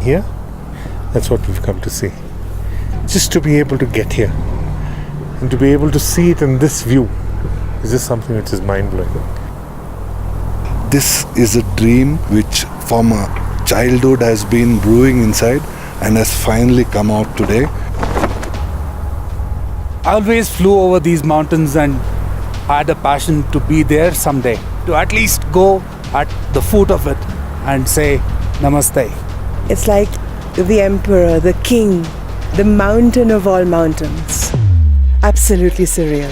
here. That's what we've come to see. Just to be able to get here and to be able to see it in this view is just something which is mind-blowing. This is a dream which from a childhood has been brewing inside and has finally come out today. I always flew over these mountains and had a passion to be there someday, to at least go at the foot of it and say Namaste. It's like the emperor, the king, the mountain of all mountains. Absolutely surreal.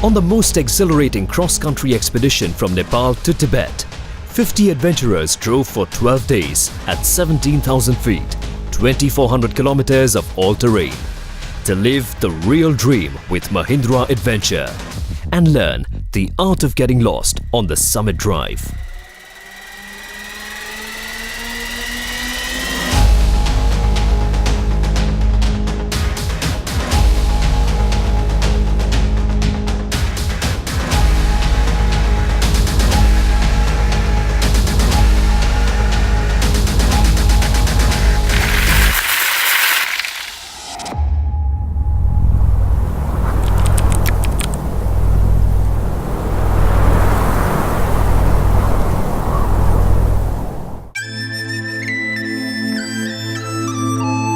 On the most exhilarating cross-country expedition from Nepal to Tibet, 50 adventurers drove for 12 days at 17,000 feet, 2,400 kilometers of all-terrain, to live the real dream with Mahindra Adventure and learn the art of getting lost on the summit drive.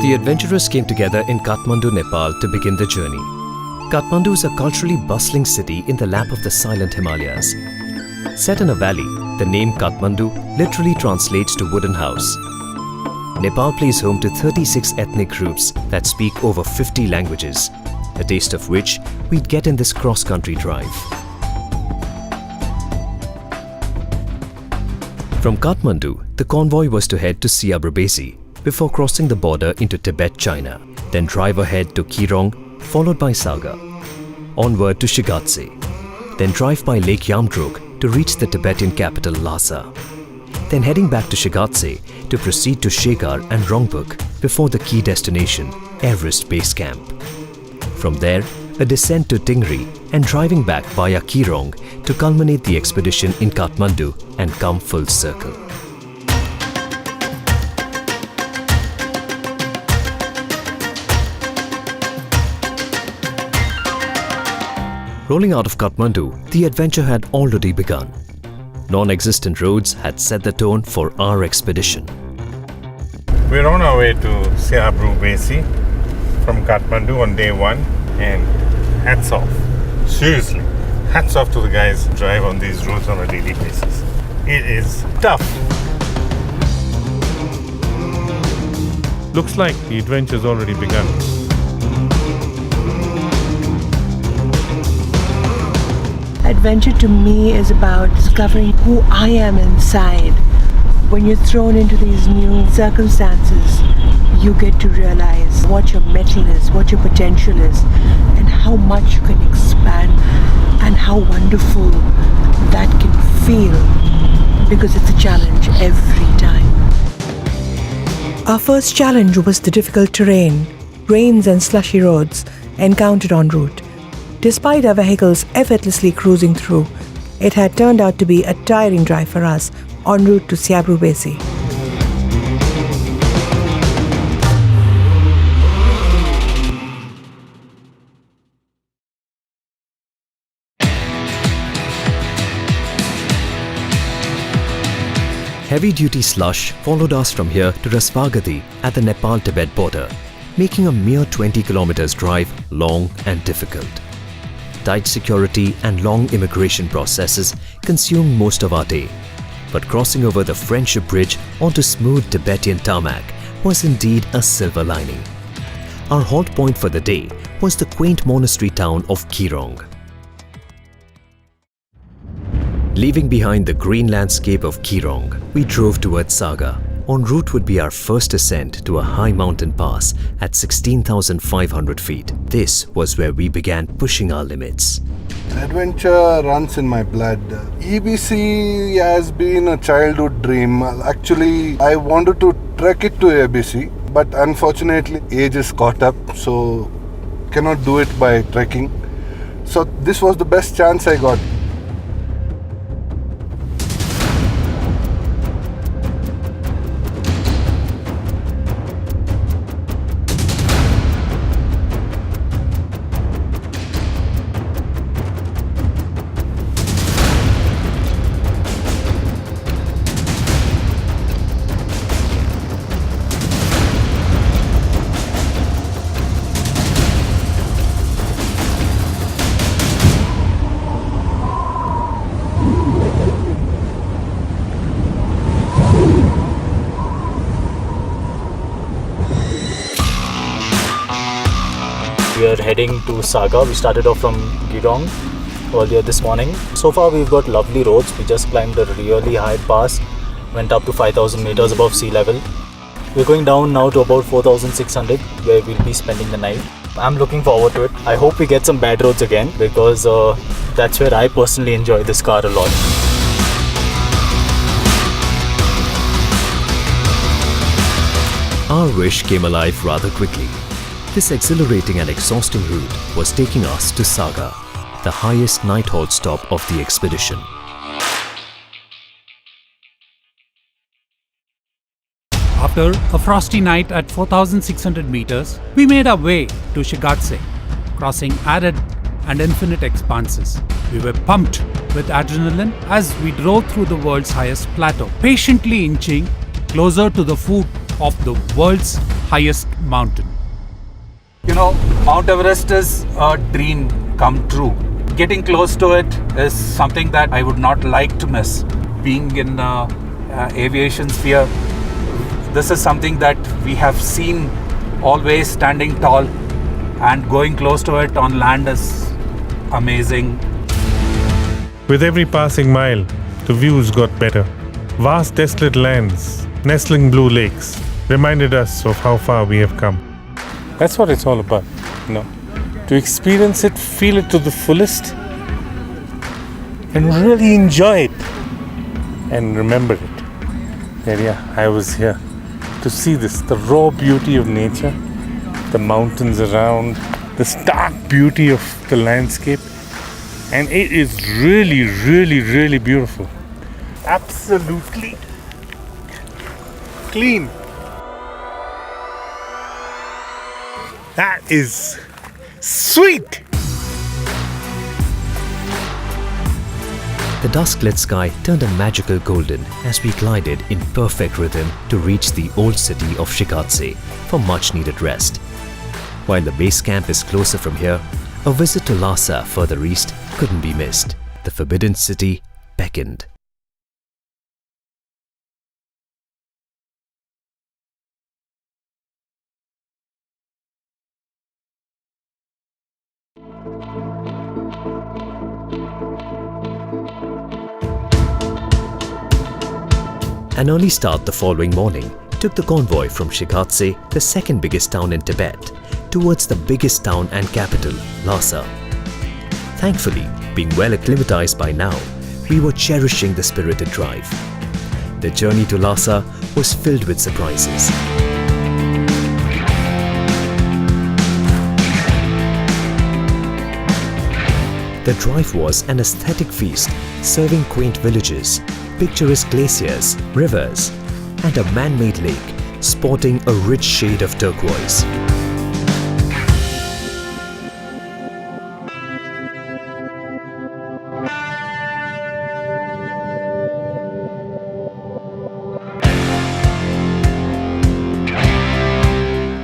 The adventurers came together in Kathmandu, Nepal to begin the journey. Kathmandu is a culturally bustling city in the lap of the silent Himalayas. Set in a valley, the name Kathmandu literally translates to wooden house. Nepal plays home to 36 ethnic groups that speak over 50 languages, a taste of which we'd get in this cross-country drive. From Kathmandu, the convoy was to head to Siabra Besi before crossing the border into Tibet, China, then drive ahead to Kirong, followed by Saga. Onward to Shigatse, then drive by Lake Yamdruk to reach the Tibetan capital Lhasa. Then heading back to Shigatse to proceed to Shegar and Rongbuk before the key destination, Everest Base Camp. From there, a descent to Tingri and driving back via Kirong to culminate the expedition in Kathmandu and come full circle. Rolling out of Kathmandu, the adventure had already begun. Non-existent roads had set the tone for our expedition. We're on our way to Siabra Besi from Kathmandu on day 1, and hats off. Seriously, hats off to the guys who drive on these roads on a daily basis. It is tough. Looks like the adventure's already begun. Adventure to me is about discovering who I am inside. When you're thrown into these new circumstances, you get to realize what your mettle is, what your potential is, and how much you can expand and how wonderful that can feel, because it's a challenge every time. Our first challenge was the difficult terrain, rains and slushy roads encountered en route. Despite our vehicles effortlessly cruising through, it had turned out to be a tiring drive for us en route to Siabra Besi. Heavy-duty slush followed us from here to Rasvagati at the Nepal-Tibet border, making a mere 20 kilometers drive long and difficult. Tight security and long immigration processes consumed most of our day, but crossing over the Friendship Bridge onto smooth Tibetan tarmac was indeed a silver lining. Our halt point for the day was the quaint monastery town of Kirong. Leaving behind the green landscape of Kirong, we drove towards Saga. En route would be our first ascent to a high mountain pass at 16,500 feet. This was where we began pushing our limits. Adventure runs in my blood. EBC has been a childhood dream. Actually, I wanted to trek it to EBC, but unfortunately age is caught up, so cannot do it by trekking. So this was the best chance I got. are heading to Saga. We started off from Girong earlier this morning. So far we've got lovely roads. We just climbed a really high pass, went up to 5,000 meters above sea level. We're going down now to about 4,600 where we'll be spending the night. I'm looking forward to it. I hope we get some bad roads again because that's where I personally enjoy this car a lot. Our wish came alive rather quickly. This exhilarating and exhausting route was taking us to Saga, the highest night halt stop of the expedition. After a frosty night at 4,600 meters, we made our way to Shigatse, crossing arid and infinite expanses. We were pumped with adrenaline as we drove through the world's highest plateau, patiently inching closer to the foot of the world's highest mountain. You know, Mount Everest is a dream come true. Getting close to it is something that I would not like to miss. Being in aviation sphere, this is something that we have seen always standing tall, and going close to it on land is amazing. With every passing mile, the views got better. Vast desolate lands, nestling blue lakes, reminded us of how far we have come. That's what it's all about, you know. To experience it, feel it to the fullest, and really enjoy it. And remember it. That yeah, I was here to see this, the raw beauty of nature, the mountains around, the stark beauty of the landscape. And it is really, really, really beautiful. Absolutely clean. That is sweet. The dusk-lit sky turned a magical golden as we glided in perfect rhythm to reach the old city of Shigatse for much-needed rest. While the base camp is closer from here, a visit to Lhasa further east couldn't be missed. The forbidden city beckoned. An early start the following morning took the convoy from Shigatse, the second biggest town in Tibet, towards the biggest town and capital, Lhasa. Thankfully, being well acclimatized by now, we were cherishing the spirited drive. The journey to Lhasa was filled with surprises. The drive was an aesthetic feast, serving quaint villages, picturesque glaciers, rivers, and a man-made lake sporting a rich shade of turquoise.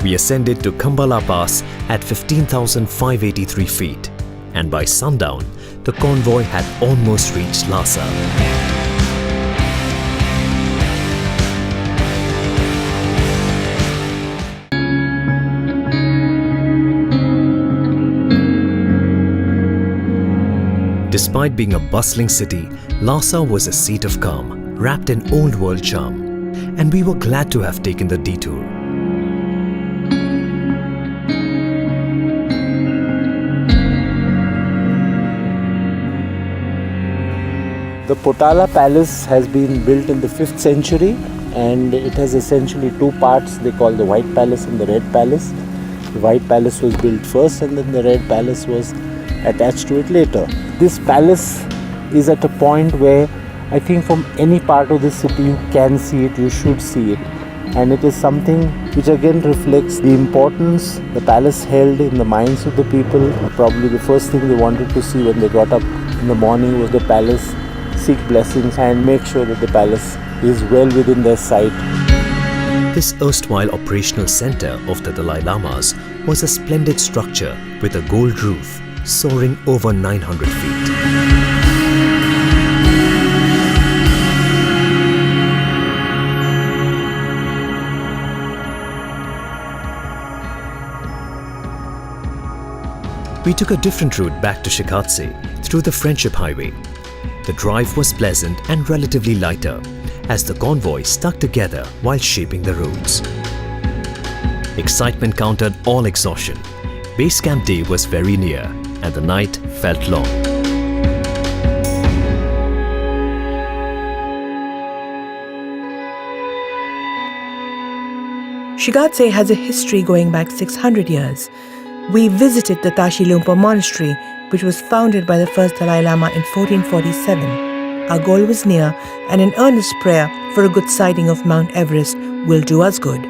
We ascended to Khambala Pass at 15,583 feet, and by sundown, the convoy had almost reached Lhasa. Despite being a bustling city, Lhasa was a seat of calm, wrapped in old-world charm, and we were glad to have taken the detour. The Potala Palace has been built in the 5th century, and it has essentially two parts. They call the White Palace and the Red Palace. The White Palace was built first, and then the Red Palace was attached to it later. This palace is at a point where I think from any part of the city you can see it, you should see it. And it is something which again reflects the importance the palace held in the minds of the people. Probably the first thing they wanted to see when they got up in the morning was the palace, seek blessings and make sure that the palace is well within their sight. This erstwhile operational center of the Dalai Lamas was a splendid structure with a gold roof soaring over 900 feet. we took a different route back to Shigatse through the Friendship Highway. The drive was pleasant and relatively lighter as the convoy stuck together while shaping the roads. Excitement countered all exhaustion. Base camp day was very near and the night felt long. Shigatse has a history going back 600 years. We visited the Tashi Lumpa Monastery, which was founded by the first Dalai Lama in 1447. Our goal was near, and an earnest prayer for a good sighting of Mount Everest will do us good.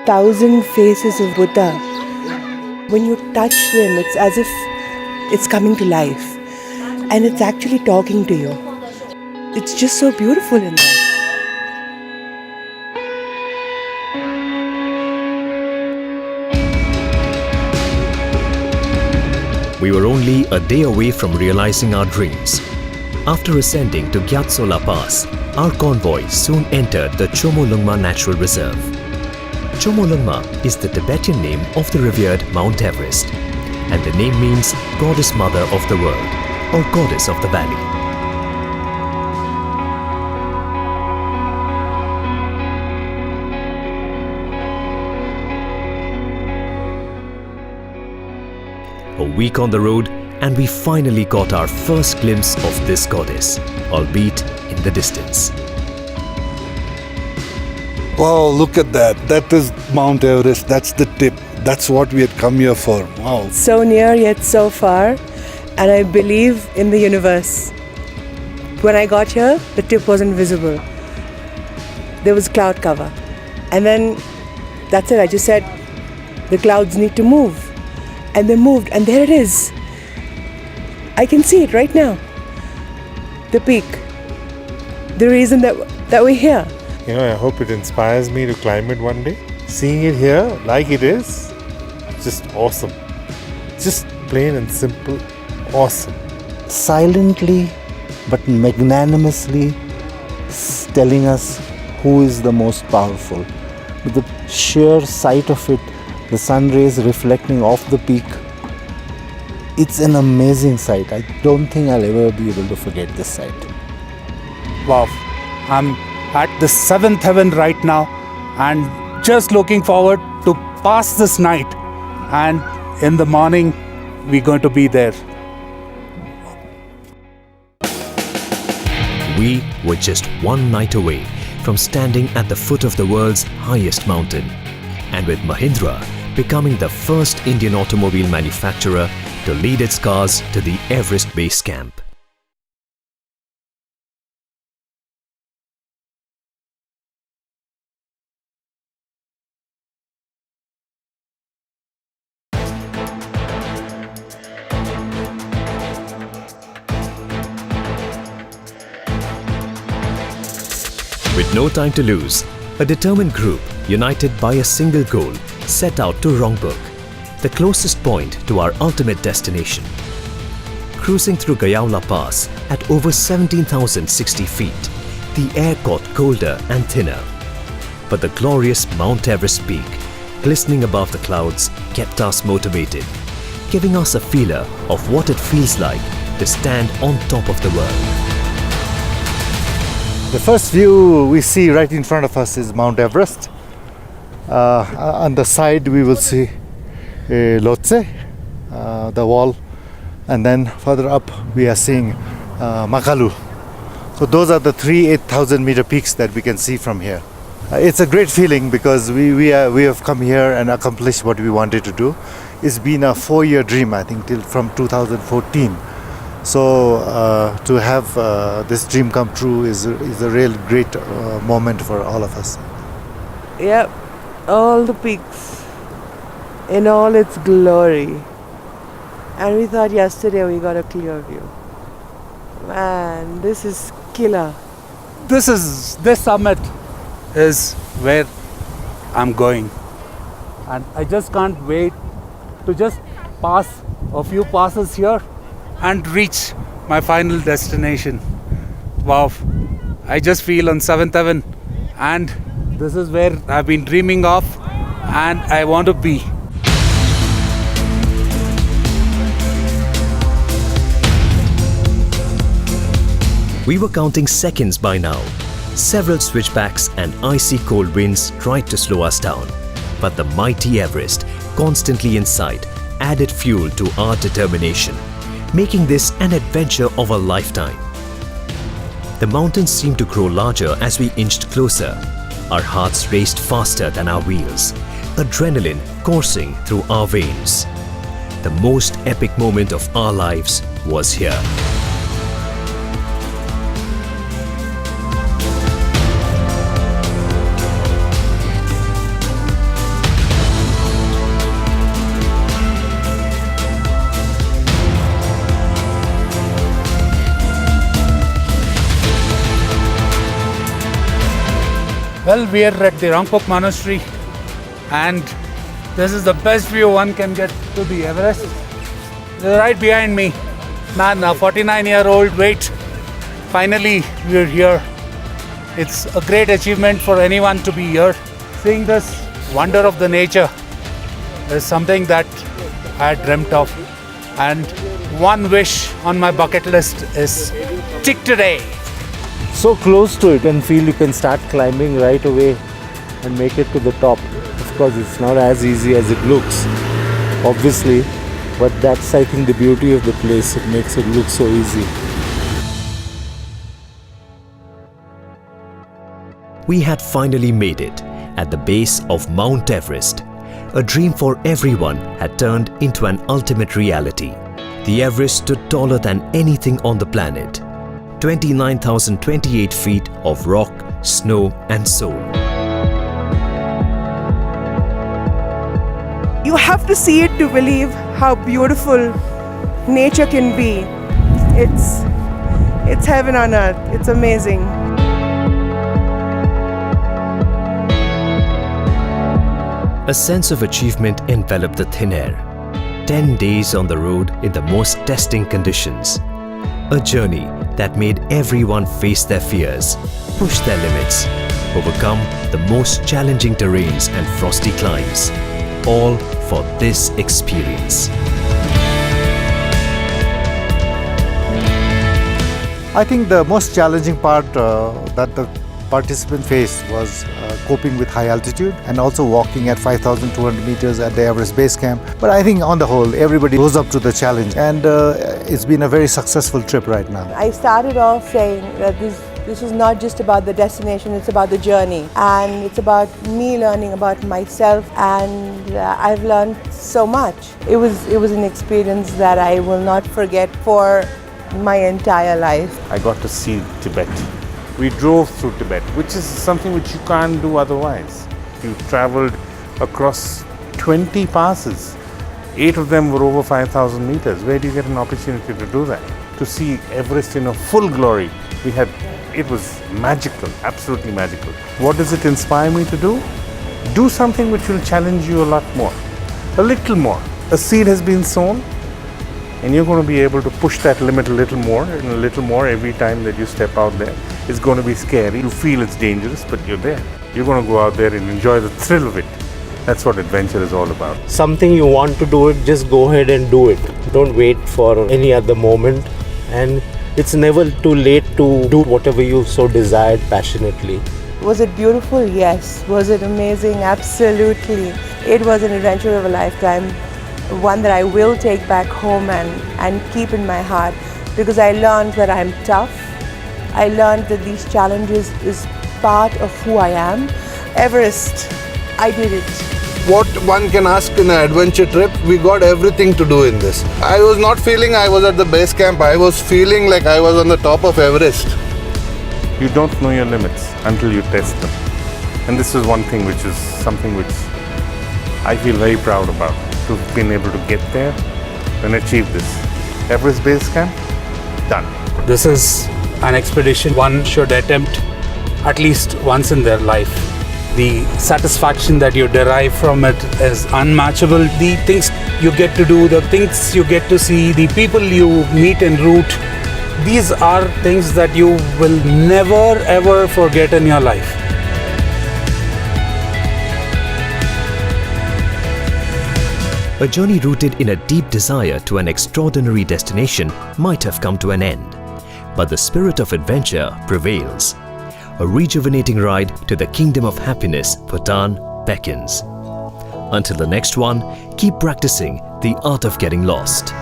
Thousand faces of Buddha. When you touch them, it's as if it's coming to life and it's actually talking to you. It's just so beautiful in there. We were only a day away from realizing our dreams. After ascending to Gyatso La Pass, our convoy soon entered the Chomolungma Natural Reserve. Chomolungma is the Tibetan name of the revered Mount Everest, and the name means Goddess Mother of the World or Goddess of the Valley. A week on the road, and we finally got our first glimpse of this goddess, albeit in the distance. Wow, look at that. That is Mount Everest. That's the tip. That's what we had come here for. Wow. So near yet so far, and I believe in the universe. When I got here, the tip wasn't visible. There was cloud cover. And then, that's it. I just said, the clouds need to move. And they moved, and there it is. I can see it right now. The peak. The reason that we're here. You know, I hope it inspires me to climb it one day. Seeing it here like it is, just awesome. Just plain and simple, awesome. Silently but magnanimously telling us who is the most powerful. With the sheer sight of it, the sun rays reflecting off the peak, it's an amazing sight. I don't think I'll ever be able to forget this sight. Wow, I'm at the seventh heaven right now and just looking forward to pass this night, and in the morning we're going to be there. We were just one night away from standing at the foot of the world's highest mountain, and with Mahindra becoming the first Indian automobile manufacturer to lead its cars to the Everest Base Camp. With no time to lose, a determined group, united by a single goal, set out to Rongbuk, the closest point to our ultimate destination. Cruising through Gayaula Pass at over 17,060 feet, the air got colder and thinner. But the glorious Mount Everest peak, glistening above the clouds, kept us motivated, giving us a feeler of what it feels like to stand on top of the world. The first view we see right in front of us is Mount Everest. On the side we will see Lhotse, the wall, and then further up we are seeing Makalu. So those are the three 8,000 meter peaks that we can see from here. It's a great feeling because we have come here and accomplished what we wanted to do. It's been a 4-year dream, I think, from 2014. So to have this dream come true is a real great moment for all of us. Yep, all the peaks in all its glory. And we thought yesterday we got a clear view. Man, this is killer. this summit is where I'm going, and I just can't wait to just pass a few passes here and reach my final destination. Wow, I just feel on 7th heaven, and this is where I've been dreaming of and I want to be. We were counting seconds by now. Several switchbacks and icy cold winds tried to slow us down. But the mighty Everest, constantly in sight, added fuel to our determination, making this an adventure of a lifetime. The mountains seemed to grow larger as we inched closer. Our hearts raced faster than our wheels, adrenaline coursing through our veins. The most epic moment of our lives was here. Well, we are at the Rangpok Monastery, and this is the best view one can get to the Everest. They're right behind me. Man, a 49-year-old wait. Finally, we're here. It's a great achievement for anyone to be here. Seeing this wonder of the nature is something that I dreamt of. And one wish on my bucket list is tick today. So close to it and feel you can start climbing right away and make it to the top. Of course, it's not as easy as it looks, obviously, but that's, I think, the beauty of the place. It makes it look so easy. We had finally made it at the base of Mount Everest. A dream for everyone had turned into an ultimate reality. The Everest stood taller than anything on the planet. 29,028 feet of rock, snow and soul. You have to see it to believe how beautiful nature can be. It's heaven on earth. It's amazing. A sense of achievement enveloped the thin air. 10 days on the road in the most testing conditions. A journey that made everyone face their fears, push their limits, overcome the most challenging terrains and frosty climbs, all for this experience. I think the most challenging part that the participant faced was coping with high altitude and also walking at 5,200 meters at the Everest Base Camp. But I think on the whole, everybody rose up to the challenge, and it's been a very successful trip right now. I started off saying that this is not just about the destination, it's about the journey. And it's about me learning about myself, and I've learned so much. It was an experience that I will not forget for my entire life. I got to see Tibet. We drove through Tibet, which is something which you can't do otherwise. You traveled across 20 passes. 8 of them were over 5,000 meters. Where do you get an opportunity to do that? To see Everest in a full glory. It was magical, absolutely magical. What does it inspire me to do? Do something which will challenge you a lot more, a little more. A seed has been sown, and you're going to be able to push that limit a little more and a little more every time that you step out there. It's going to be scary. You feel it's dangerous, but you're there. You're going to go out there and enjoy the thrill of it. That's what adventure is all about. Something you want to do it, just go ahead and do it. Don't wait for any other moment, and it's never too late to do whatever you so desired passionately. Was it beautiful? Yes. Was it amazing? Absolutely. It was an adventure of a lifetime, one that I will take back home and keep in my heart, because I learned that I'm tough. I learned that these challenges is part of who I am. Everest, I did it. What one can ask in an adventure trip, we got everything to do in this. I was not feeling I was at the base camp, I was feeling like I was on the top of Everest. You don't know your limits until you test them. And this is one thing which is something which I feel very proud about. To have been able to get there and achieve this. Everest Base Camp, done. This is an expedition one should attempt at least once in their life. The satisfaction that you derive from it is unmatchable. The things you get to do, the things you get to see, the people you meet en route, these are things that you will never ever forget in your life. A journey rooted in a deep desire to an extraordinary destination might have come to an end, but the spirit of adventure prevails. A rejuvenating ride to the kingdom of happiness, Bhutan, beckons. Until the next one, keep practicing the art of getting lost.